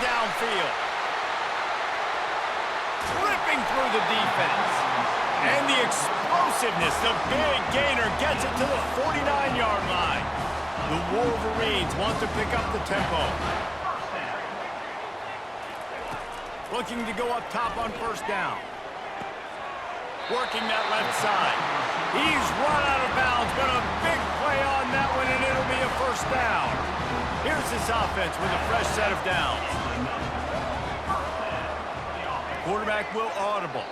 downfield. Ripping through the defense. And the explosiveness, the big gainer gets it to the 49-yard line. The Wolverines want to pick up the tempo. Looking to go up top on first down. Working that left side. He's run out of bounds, but a big play on that one, and it'll be a first down. Here's this offense with a fresh set of downs. Quarterback will audible.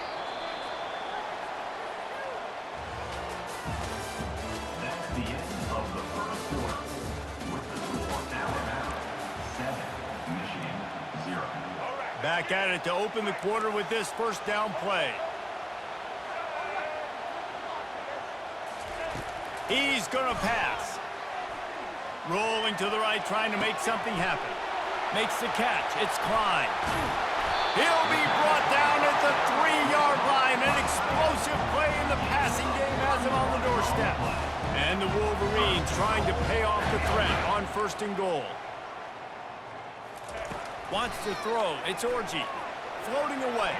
That's the end of the first quarter. With the score now at 7, Michigan 0. Back at it to open the quarter with this first down play. He's going to pass. Rolling to the right, trying to make something happen. Makes the catch. It's Klein. He'll be brought down at the 3-yard line. An explosive play in the passing game has him on the doorstep. And the Wolverines trying to pay off the threat on first and goal. Wants to throw. It's Orji. Floating away.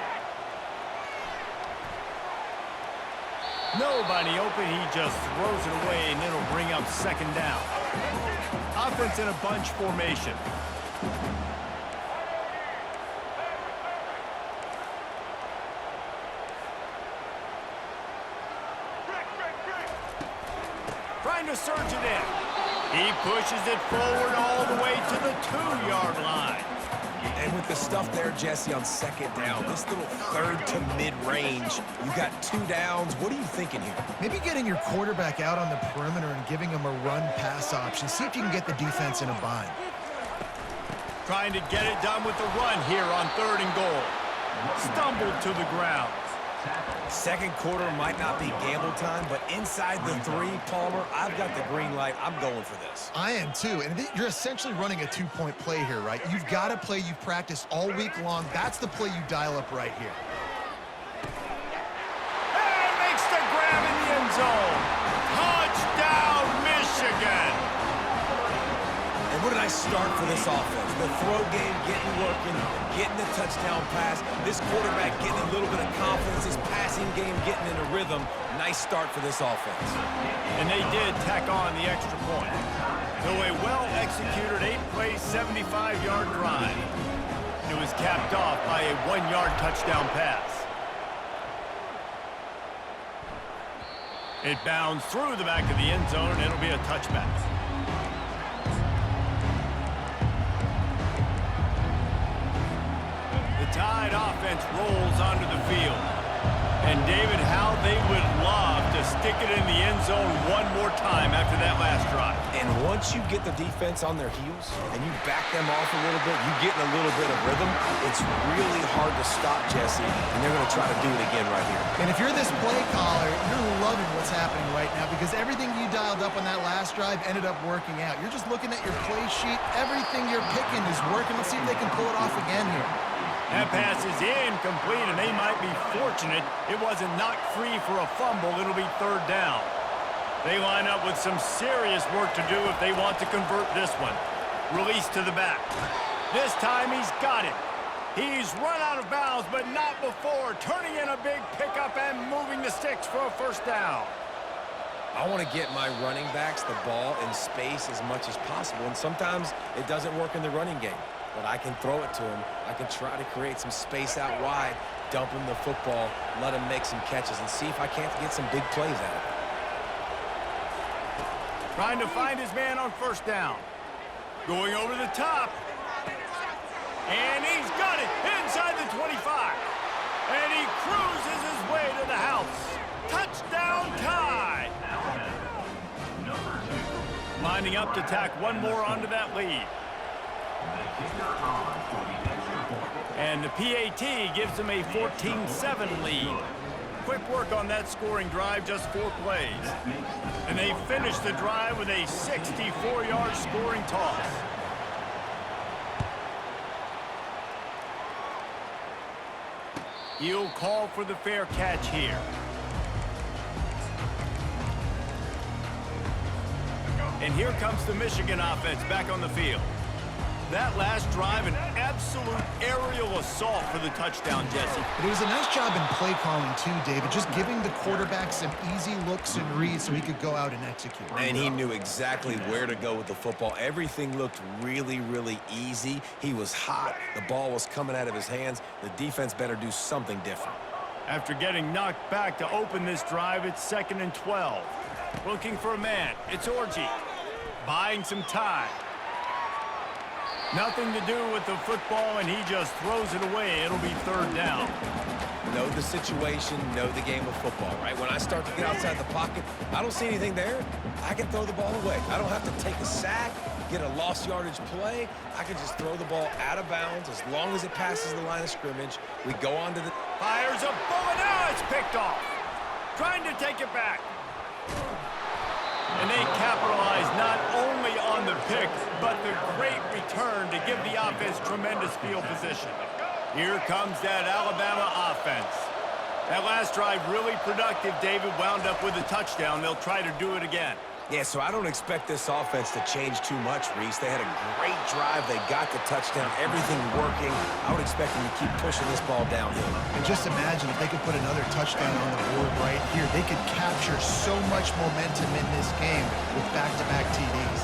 Nobody open. He just throws it away, and it'll bring up second down. Offense in a bunch formation. Trying to surge it in. He pushes it forward all the way to the 2-yard line. And with the stuff there, Jesse, on second down, this little third to mid-range, you got 2 downs. What are you thinking here? Maybe getting your quarterback out on the perimeter and giving him a run-pass option. See if you can get the defense in a bind. Trying to get it done with the run here on third and goal. Stumbled to the ground. Second quarter might not be gamble time, but inside the 3, Palmer, I've got the green light. I'm going for this. I am too, and you're essentially running a 2-point play here, right? You've got a play you've practiced all week long. That's the play you dial up right here. And makes the grab in the end zone. Touchdown, Michigan. And what a nice start for this offense. The throw game getting working, getting the touchdown pass. This quarterback getting a little bit of confidence. His passing game getting in a rhythm. Nice start for this offense. And they did tack on the extra point. So a well-executed 8-play, 75-yard drive. It was capped off by a 1-yard touchdown pass. It bounds through the back of the end zone, and it'll be a touchback. The Tide offense rolls onto the field. And, David, how they would love to stick it in the end zone one more time after that last drive. And once you get the defense on their heels and you back them off a little bit, you get in a little bit of rhythm, it's really hard to stop, Jesse, and they're going to try to do it again right here. And if you're this play caller, you're loving what's happening right now because everything you dialed up on that last drive ended up working out. You're just looking at your play sheet. Everything you're picking is working. Let's see if they can pull it off again here. That pass is incomplete, and they might be fortunate it wasn't knocked free for a fumble. It'll be third down. They line up with some serious work to do if they want to convert this one. Release to the back. This time he's got it. He's run out of bounds, but not before. Turning in a big pickup and moving the sticks for a first down. I want to get my running backs the ball in space as much as possible, and sometimes it doesn't work in the running game. But I can throw it to him. I can try to create some space out wide, dump him the football, let him make some catches, and see if I can't get some big plays out of it. Trying to find his man on first down. Going over the top. And he's got it inside the 25. And he cruises his way to the house. Touchdown Tide. Lining up to tack one more onto that lead. And the PAT gives them a 14-7 lead. Quick work on that scoring drive, just 4 plays. And they finish the drive with a 64-yard scoring toss. He'll call for the fair catch here. And here comes the Michigan offense back on the field. That last drive, an absolute aerial assault for the touchdown, Jesse. But it was a nice job in play calling too, David, just giving the quarterback some easy looks and reads so he could go out and execute. And he knew exactly where to go with the football. Everything looked really, really easy. He was hot. The ball was coming out of his hands. The defense better do something different. After getting knocked back to open this drive, it's 2nd and 12. Looking for a man. It's Orji. Buying some time. Nothing to do with the football, and he just throws it away. It'll be 3rd down. Know the situation, know the game of football, right? When I start to get outside the pocket, I don't see anything there. I can throw the ball away. I don't have to take a sack, get a lost yardage play. I can just throw the ball out of bounds as long as it passes the line of scrimmage. We go on to the... Fires a bullet. Now it's picked off. Trying to take it back. And they capitalize not only on the pick, but the great return to give the offense tremendous field position. Here comes that Alabama offense. That last drive really productive. David wound up with a touchdown. They'll try to do it again. Yeah, so I don't expect this offense to change too much, Reese. They had a great drive. They got the touchdown. Everything working. I would expect them to keep pushing this ball downhill. And just imagine if they could put another touchdown on the board right here. They could capture so much momentum in this game with back-to-back TDs.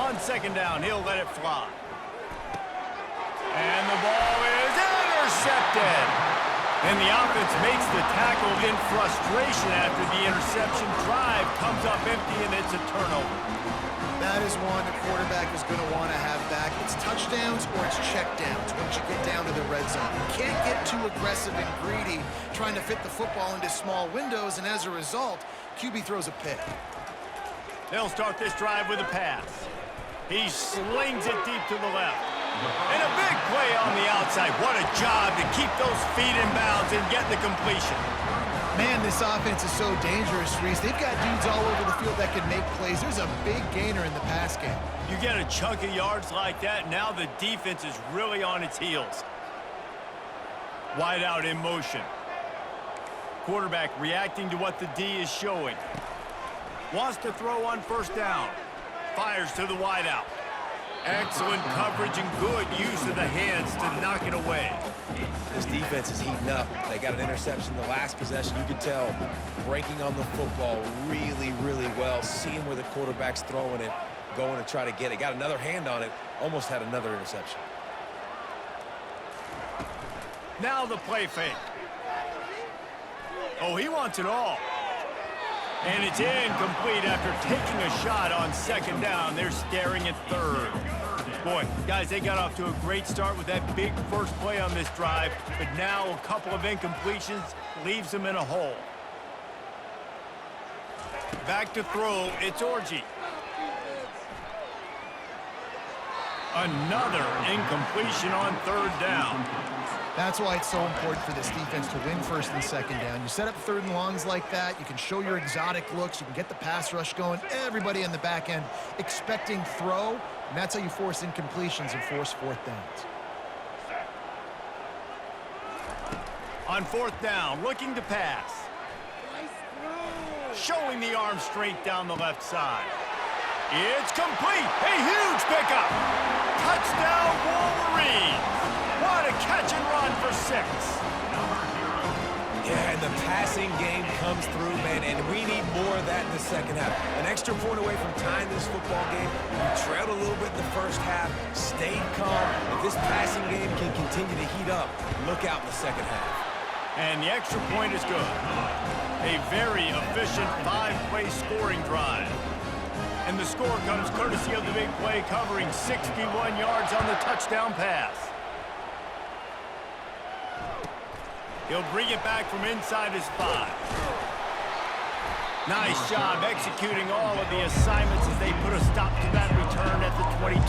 On 2nd down, he'll let it fly. And the ball is intercepted. And the offense makes the tackle in frustration after the interception. Drive comes up empty, and it's a turnover. That is one the quarterback is going to want to have back. It's touchdowns or it's checkdowns once you get down to the red zone. You can't get too aggressive and greedy trying to fit the football into small windows, and as a result, QB throws a pick. They'll start this drive with a pass. He slings it deep to the left. And a big play on the outside. What a job to keep those feet in bounds and get the completion. Man, this offense is so dangerous, Reese. They've got dudes all over the field that can make plays. There's a big gainer in the pass game. You get a chunk of yards like that, now the defense is really on its heels. Wide out in motion. Quarterback reacting to what the D is showing. Wants to throw on 1st down. Fires to the wide out. Excellent coverage and good use of the hands to knock it away. This defense is heating up. They got an interception the last possession. You could tell breaking on the football really, really well. Seeing where the quarterback's throwing it, going to try to get it. Got another hand on it. Almost had another interception. Now the play fake. Oh, he wants it all. And it's incomplete after taking a shot on 2nd down. They're staring at 3rd. Boy, guys, they got off to a great start with that big first play on this drive, but now a couple of incompletions leaves them in a hole. Back to throw, it's Orji. Another incompletion on 3rd down. That's why it's so important for this defense to win 1st and 2nd down. You set up 3rd and longs like that, you can show your exotic looks, you can get the pass rush going, everybody in the back end expecting throw, and that's how you force incompletions and force 4th downs. On 4th down, looking to pass. Showing the arm straight down the left side. It's complete. A huge pickup. Touchdown, Wolverines. What a catch and run for 6. Yeah, and the passing game comes through, man, and we need more of that in the 2nd half. An extra point away from tying this football game. We trailed a little bit in the 1st half, stayed calm. If this passing game can continue to heat up, look out in the 2nd half. And the extra point is good. A very efficient 5-play scoring drive. And the score comes courtesy of the big play covering 61 yards on the touchdown pass. He'll bring it back from inside his 5. Nice job executing all of the assignments as they put a stop to that return at the 22.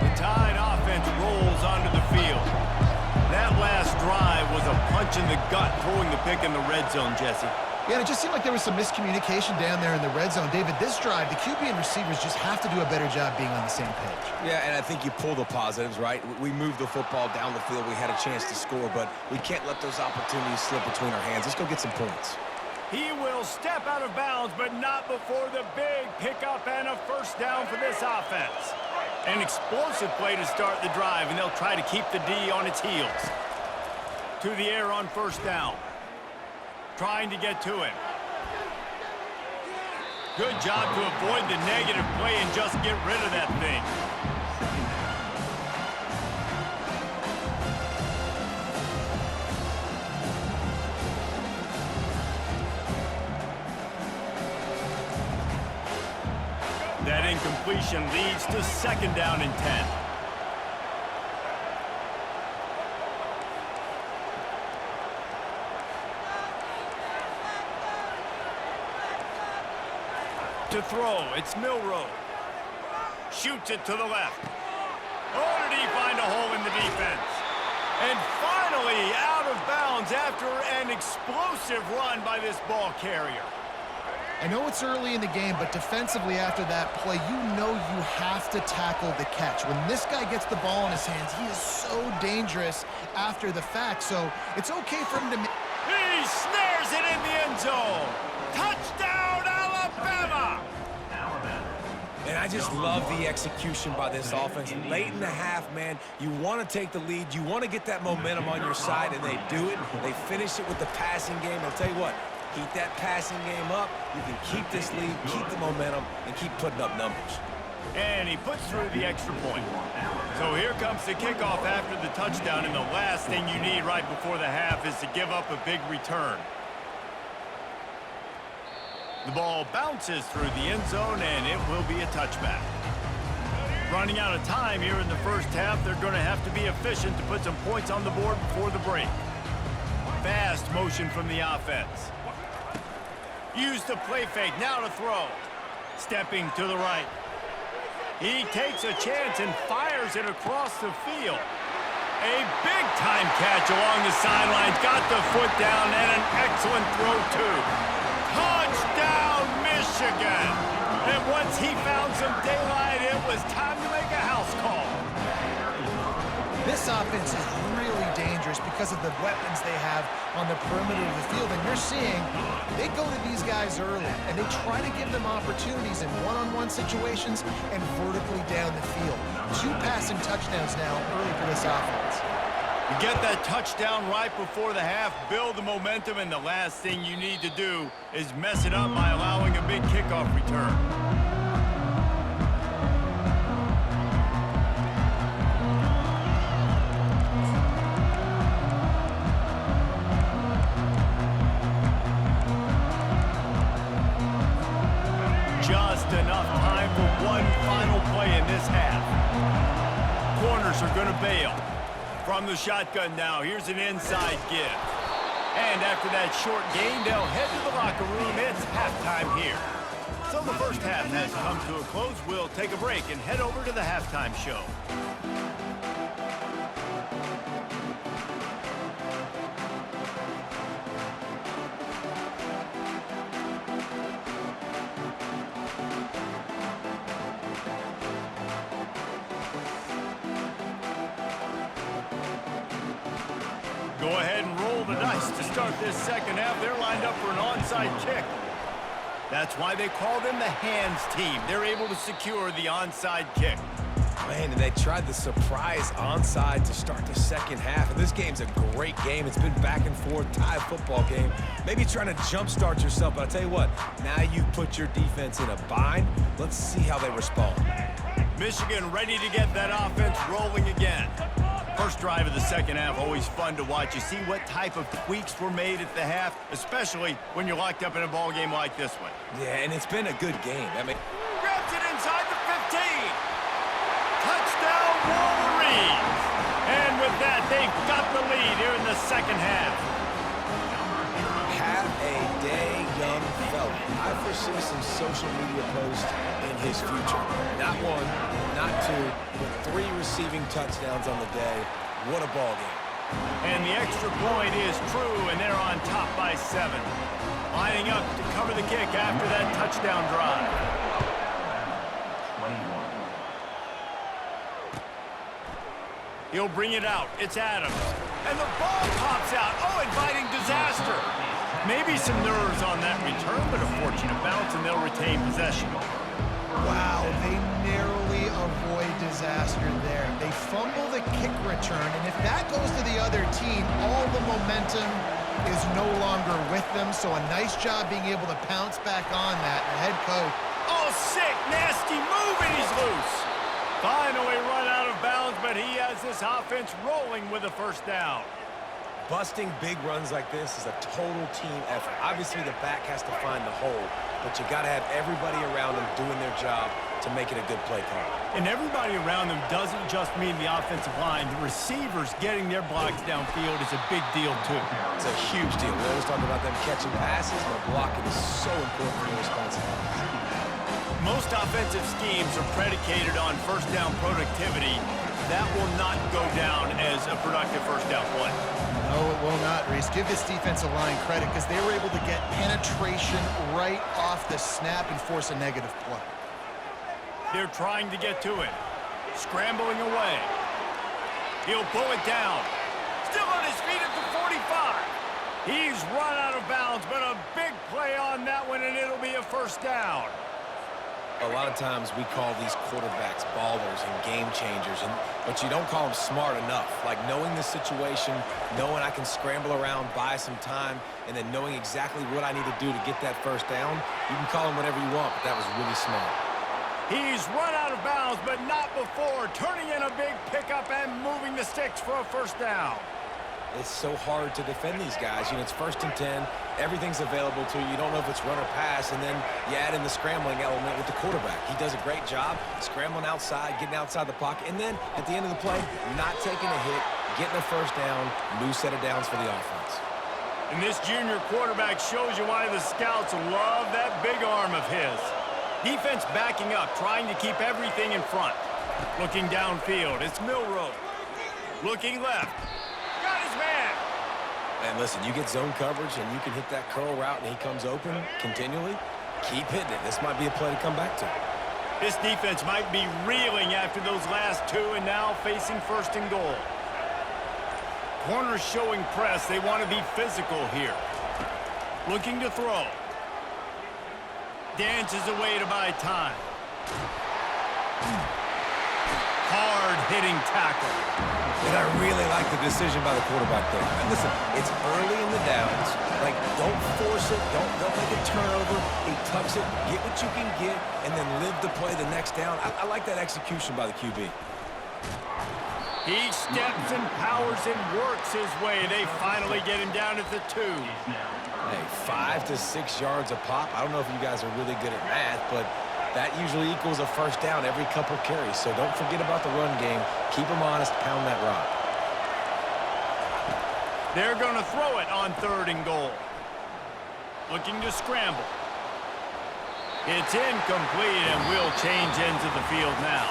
The Tide offense rolls onto the field. That last drive was a punch in the gut, throwing the pick in the red zone, Jesse. Yeah, and it just seemed like there was some miscommunication down there in the red zone. David, this drive, the QB and receivers just have to do a better job being on the same page. Yeah, and I think you pull the positives, right? We moved the football down the field. We had a chance to score, but we can't let those opportunities slip between our hands. Let's go get some points. He will step out of bounds, but not before the big pickup and a first down for this offense. An explosive play to start the drive, and they'll try to keep the D on its heels. To the air on first down. Trying to get to him. Good job to avoid the negative play and just get rid of that thing. That incompletion leads to second down and 10. To throw, it's Milrow. Shoots it to the left. Oh, did he find a hole in the defense? And finally out of bounds after an explosive run by this ball carrier. I know it's early in the game, but defensively after that play, you know you have to tackle the catch. When this guy gets the ball in his hands, he is so dangerous after the fact, so it's okay for him to... He snares it in the end zone. Touchdown, Alabama! And I just love the execution by this offense. Late in the half, man, you want to take the lead. You want to get that momentum on your side, and they do it. They finish it with the passing game. I'll tell you what, keep that passing game up. You can keep this lead, keep the momentum, and keep putting up numbers. And he puts through the extra point. So here comes the kickoff after the touchdown, and the last thing you need right before the half is to give up a big return. The ball bounces through the end zone, and it will be a touchback. Running out of time here in the first half, they're going to have to be efficient to put some points on the board before the break. Fast motion from the offense. Use the play fake, now to throw. Stepping to the right. He takes a chance and fires it across the field. A big-time catch along the sidelines. Got the foot down, and an excellent throw, too. Touchdown, Michigan! And once he found some daylight, it was time to make a house call. This offense is really dangerous because of the weapons they have on the perimeter of the field. And you're seeing they go to these guys early, and they try to give them opportunities in one-on-one situations and vertically down the field. 2 passing touchdowns now early for this offense. You get that touchdown right before the half, build the momentum, and the last thing you need to do is mess it up by allowing a big kickoff return. Just enough time for one final play in this half. Corners are going to bail. From the shotgun now, here's an inside give. And after that short gain, they'll head to the locker room. It's halftime here. So the first half has come to a close. We'll take a break and head over to the halftime show. Go ahead and roll the dice to start this second half. They're lined up for an onside kick. That's why they call them the hands team. They're able to secure the onside kick. Man, and they tried the surprise onside to start the second half. And this game's a great game. It's been back and forth, tie football game. Maybe trying to jumpstart yourself, but I'll tell you what, now you've put your defense in a bind. Let's see how they respond. Michigan ready to get that offense rolling again. First drive of the second half, always fun to watch. You see what type of tweaks were made at the half, especially when you're locked up in a ball game like this one. Yeah, and it's been a good game. Grabs it inside the 15. Touchdown, Wolverines. And with that, they've got the lead here in the second half. Have a day, young fella. I foresee some social media posts in his future. Not 1, not 2, but 3 receiving touchdowns on the day. What a ball game. And the extra point is true, and they're on top by 7. Lining up to cover the kick after that touchdown drive. 21. He'll bring it out. It's Adams. And the ball pops out. Oh, inviting disaster. Maybe some nerves on that return, but a fortunate bounce, and they'll retain possession. Wow, they narrowly avoid disaster there. They fumble the kick return, and if that goes to the other team, all the momentum is no longer with them, so a nice job being able to pounce back on that. The head coach. Oh, sick, nasty move, and he's loose. Finally run out of bounds, but he has this offense rolling with a first down. Busting big runs like this is a total team effort. Obviously, the back has to find the hole, but you got to have everybody around them doing their job to make it a good play call. And everybody around them doesn't just mean the offensive line. The receivers getting their blocks downfield is a big deal, too. It's a huge deal. We always talk about them catching passes, but blocking is so important for their responsibilities. Most offensive schemes are predicated on first down productivity. That will not go down as a productive first down play. No, it will not, Reese. Give this defensive line credit because they were able to get penetration right off the snap and force a negative play. They're trying to get to it. Scrambling away. He'll pull it down. Still on his feet at the 45. He's run out of bounds, but a big play on that one, and it'll be a first down. A lot of times we call these quarterbacks ballers and game changers, but you don't call them smart enough. Like knowing the situation, knowing I can scramble around, buy some time, and then knowing exactly what I need to do to get that first down, you can call them whatever you want, but that was really smart. He's run out of bounds, but not before, turning in a big pickup and moving the sticks for a first down. It's so hard to defend these guys. You know, it's 1st and 10. Everything's available to you. You don't know if it's run or pass, and then you add in the scrambling element with the quarterback. He does a great job scrambling outside, getting outside the pocket, and then at the end of the play, not taking a hit, getting a first down, new set of downs for the offense. And this junior quarterback shows you why the scouts love that big arm of his. Defense backing up, trying to keep everything in front. Looking downfield, it's Milroe. Looking left. Got his man. And listen, you get zone coverage and you can hit that curl route and he comes open continually. Keep hitting it. This might be a play to come back to. This defense might be reeling after those last two and now facing 1st and goal. Corners showing press. They want to be physical here. Looking to throw. Dances away to buy time. Hard-hitting tackle. And I really like the decision by the quarterback there. And listen, it's early in the downs. Like, don't force it. Don't make a turnover. He tucks it, get what you can get, and then live to play the next down. I like that execution by the QB. He steps and powers and works his way. They finally get him down at the 2. Hey, 5 to 6 yards a pop. I don't know if you guys are really good at math, but that usually equals a first down every couple carries. So don't forget about the run game. Keep them honest. Pound that rock. They're going to throw it on 3rd and goal. Looking to scramble. It's incomplete, and we'll change ends of the field now.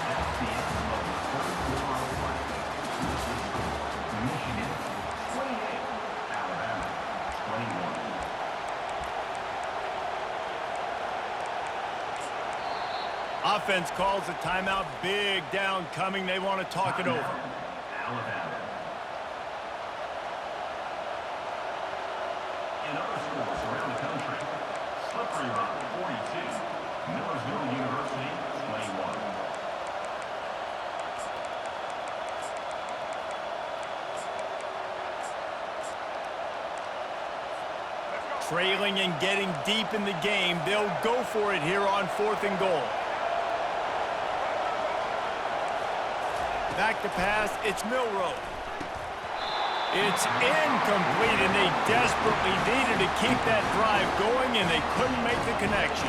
That's the end of the first quarter of play. Michigan 28, Alabama 21. Offense calls a timeout. Big down coming. They want to talk it over. Alabama. In other schools around the country, Slippery Rock 42, Millersville University 21. Trailing and getting deep in the game. They'll go for it here on 4th and goal. Back to pass, it's Milroe. It's incomplete, and they desperately needed to keep that drive going, and they couldn't make the connection.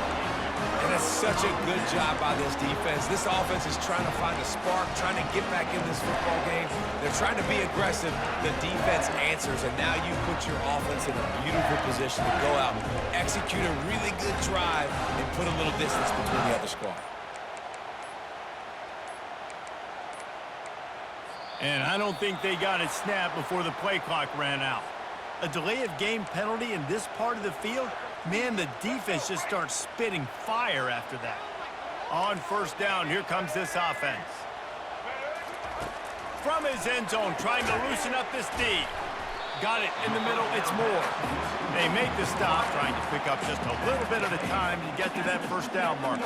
And it's such a good job by this defense. This offense is trying to find a spark, trying to get back in this football game. They're trying to be aggressive. The defense answers, and now you put your offense in a beautiful position to go out, execute a really good drive, and put a little distance between the other squad. And I don't think they got it snapped before the play clock ran out. A delay of game penalty in this part of the field, man, the defense just starts spitting fire after that. On 1st down, here comes this offense. From his end zone, trying to loosen up this D. Got it in the middle. It's Moore. They make the stop, trying to pick up just a little bit at a time to get to that first down marker.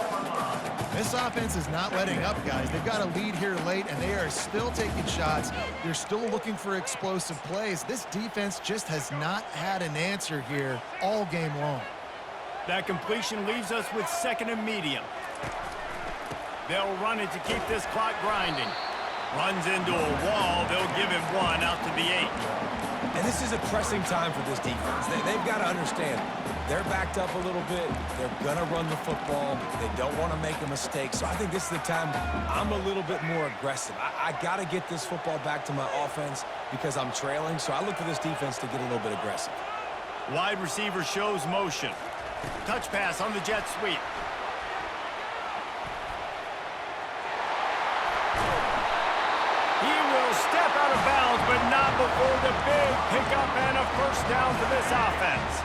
This offense is not letting up, guys. They've got a lead here late, and they are still taking shots. They're still looking for explosive plays. This defense just has not had an answer here all game long. That completion leaves us with second and medium. They'll run it to keep this clock grinding. Runs into a wall. They'll give him one out to the 8. And this is a pressing time for this defense. They've got to understand, they're backed up a little bit. They're going to run the football. They don't want to make a mistake. So I think this is the time I'm a little bit more aggressive. I got to get this football back to my offense because I'm trailing. So I look for this defense to get a little bit aggressive. Wide receiver shows motion. Touch pass on the jet sweep. He will step out of bounds, but not before the big pickup and a first down for this offense.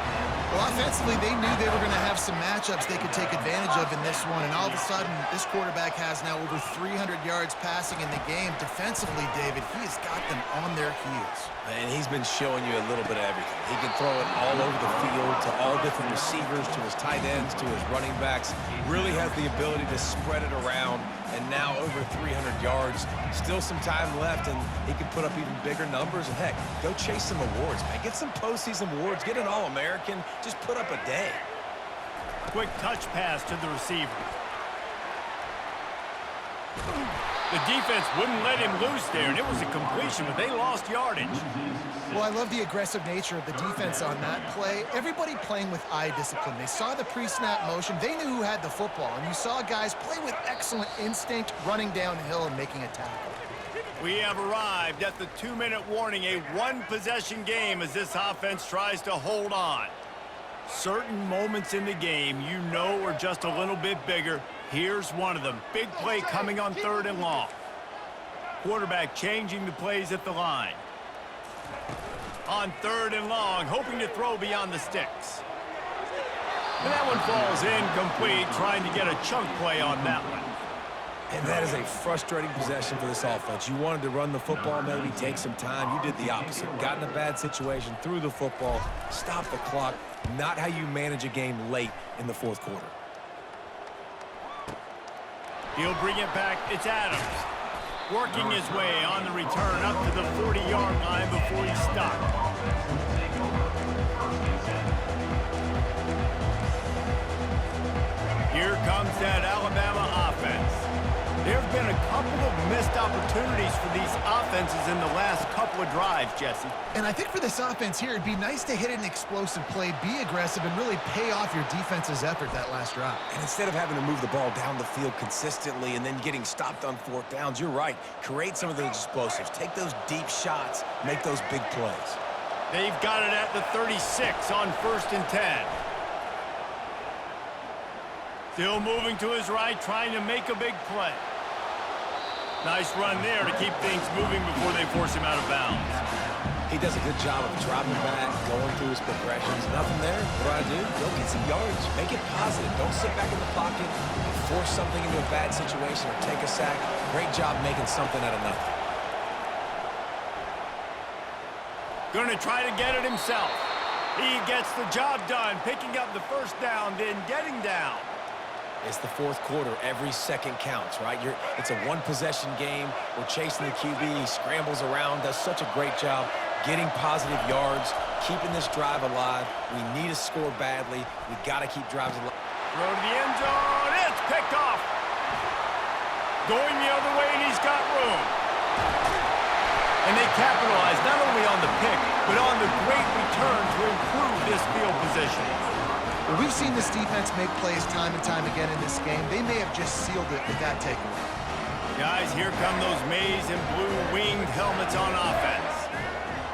Well, offensively, they knew they were going to have some matchups they could take advantage of in this one, and all of a sudden, this quarterback has now over 300 yards passing in the game. Defensively, David, he has got them on their heels. And he's been showing you a little bit of everything. He can throw it all over the field to all different receivers, to his tight ends, to his running backs. Really has the ability to spread it around, and now over 300 yards. Still some time left, and he can put up even bigger numbers. And, heck, go chase some awards, man. Get some postseason awards. Get an All-American. Just put up a day. Quick touch pass to the receiver. The defense wouldn't let him loose there, and it was a completion, but they lost yardage. Well, I love the aggressive nature of the defense on that play. Everybody playing with eye discipline. They saw the pre-snap motion. They knew who had the football, and you saw guys play with excellent instinct, running downhill and making a tackle. We have arrived at the 2-minute warning, a one-possession game as this offense tries to hold on. Certain moments in the game you know are just a little bit bigger. Here's one of them. Big play coming on 3rd and long. Quarterback changing the plays at the line. On 3rd and long, hoping to throw beyond the sticks. And that one falls incomplete, trying to get a chunk play on that one. And that is a frustrating possession for this offense. You wanted to run the football, maybe take some time. You did the opposite. Got in a bad situation, threw the football, stopped the clock. Not how you manage a game late in the 4th quarter. He'll bring it back. It's Adams. Working his way on the return up to the 40-yard line before he stopped. Here comes that Alabama offense. There have been a couple of missed opportunities for these offenses in the last couple of drives, Jesse. And I think for this offense here, it'd be nice to hit an explosive play, be aggressive, and really pay off your defense's effort that last drive. And instead of having to move the ball down the field consistently and then getting stopped on 4th downs, you're right. Create some of those explosives. Take those deep shots. Make those big plays. They've got it at the 36 on 1st and 10. Still moving to his right, trying to make a big play. Nice run there to keep things moving before they force him out of bounds. He does a good job of dropping back, going through his progressions. Nothing there. What do? Go get some yards. Make it positive. Don't sit back in the pocket and force something into a bad situation or take a sack. Great job making something out of nothing. Going to try to get it himself. He gets the job done, picking up the first down, then getting down. It's the 4th quarter. Every second counts, right? It's a one-possession game. We're chasing the QB. He scrambles around, does such a great job getting positive yards, keeping this drive alive. We need to score badly. We got to keep drives alive. Throw to the end zone. It's picked off. Going the other way, and he's got room. And they capitalize not only on the pick, but on the great return to improve this field position. Well, we've seen this defense make plays time and time again in this game. They may have just sealed it with that takeaway. Guys, here come those maize and blue winged helmets on offense.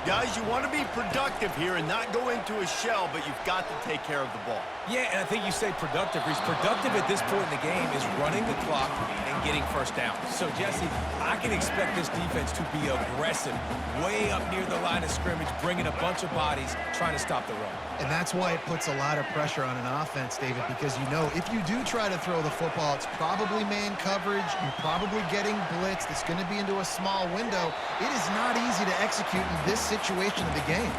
Guys, you want to be productive here and not go into a shell, but you've got to take care of the ball. Yeah, and I think you say productive. He's productive at this point in the game is running the clock and and getting first down. So, Jesse, I can expect this defense to be aggressive, way up near the line of scrimmage, bringing a bunch of bodies, trying to stop the run. And that's why it puts a lot of pressure on an offense, David, because you know if you do try to throw the football, it's probably man coverage. You're probably getting blitzed. It's going to be into a small window. It is not easy to execute in this situation of the game.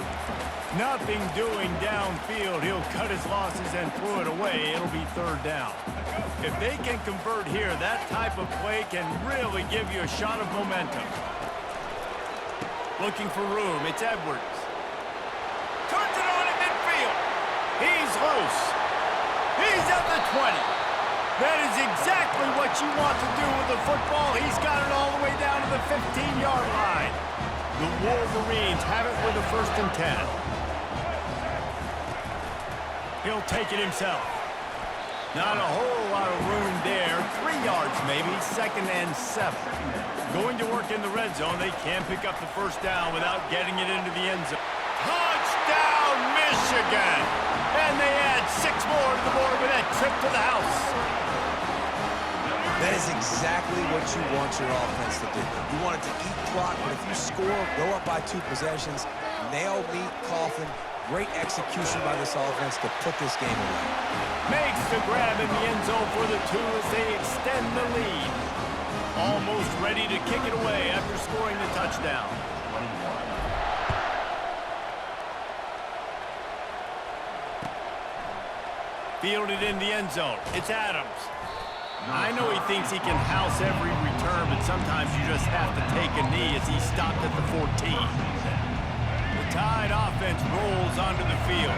Nothing doing downfield. He'll cut his losses and throw it away. It'll be third down. If they can convert here, that type of play can really give you a shot of momentum. Looking for room. It's Edwards. Turns it on in midfield. He's loose. He's at the 20. That is exactly what you want to do with the football. He's got it all the way down to the 15-yard line. The Wolverines have it with a 1st and 10. He'll take it himself. Not a whole lot of room there. 3 yards maybe, 2nd and 7. Going to work in the red zone. They can pick up the 1st down without getting it into the end zone. Touchdown, Michigan! And they add 6 more to the board with that trip to the house. That is exactly what you want your offense to do. You want it to eat clock, but if you score, go up by 2 possessions, nail, meet, coffin. Great execution by this offense to put this game away. Makes the grab in the end zone for the 2 as they extend the lead. Almost ready to kick it away after scoring the touchdown. Fielded in the end zone. It's Adams. I know he thinks he can house every return, but sometimes you just have to take a knee as he stopped at the 14. The Tide offense rolls onto the field.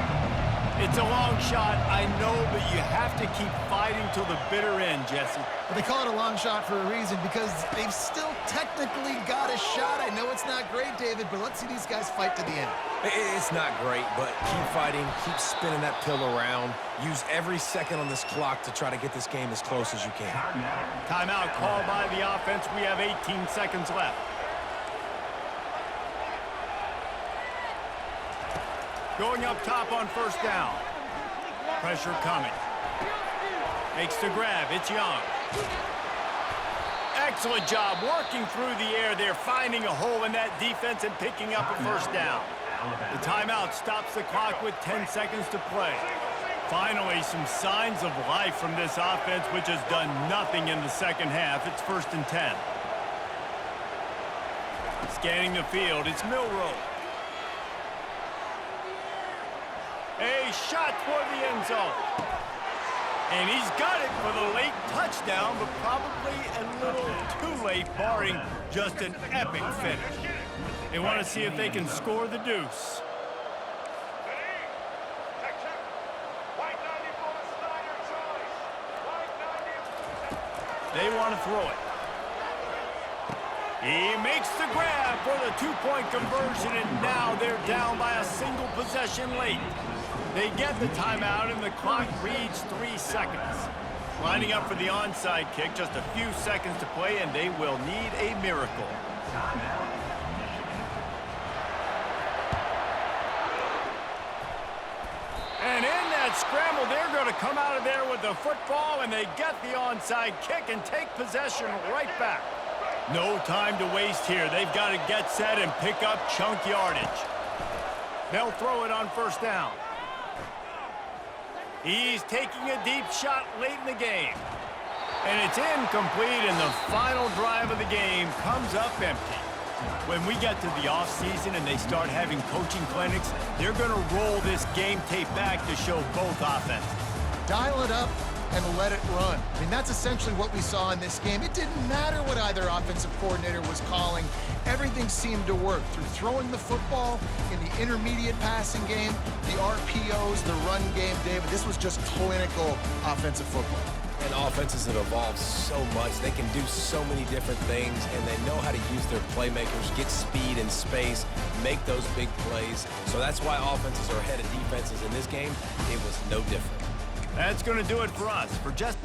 It's a long shot, I know, but you have to keep fighting till the bitter end, Jesse. But they call it a long shot for a reason because they've still technically got a shot. I know it's not great, David, but let's see these guys fight to the end. It's not great, but keep fighting, keep spinning that pill around. Use every second on this clock to try to get this game as close as you can. Timeout called by the offense. We have 18 seconds left. Going up top on 1st down. Pressure coming. Makes the grab. It's Young. Excellent job working through the air there, finding a hole in that defense and picking up a 1st down. The timeout stops the clock with 10 seconds to play. Finally, some signs of life from this offense, which has done nothing in the 2nd half. It's 1st and 10. Scanning the field. It's Milroe. A shot toward the end zone. And he's got it for the late touchdown, but probably a little too late, barring just an epic finish. They want to see if they can score the deuce. They want to throw it. He makes the grab for the 2-point conversion, and now they're down by a single possession late. They get the timeout, and the clock reads 3 seconds. Lining up for the onside kick, just a few seconds to play, and they will need a miracle. And in that scramble, they're going to come out of there with the football, and they get the onside kick and take possession right back. No time to waste here. They've got to get set and pick up chunk yardage. They'll throw it on 1st down. He's taking a deep shot late in the game. And it's incomplete, and the final drive of the game comes up empty. When we get to the offseason and they start having coaching clinics, they're going to roll this game tape back to show both offenses. Dial it up and let it run. I mean, that's essentially what we saw in this game. It didn't matter what either offensive coordinator was calling. Everything seemed to work through throwing the football in the intermediate passing game, the RPOs, the run game, David. This was just clinical offensive football. And offenses have evolved so much. They can do so many different things, and they know how to use their playmakers, get speed and space, make those big plays. So that's why offenses are ahead of defenses in this game. It was no different. That's going to do it for us. For just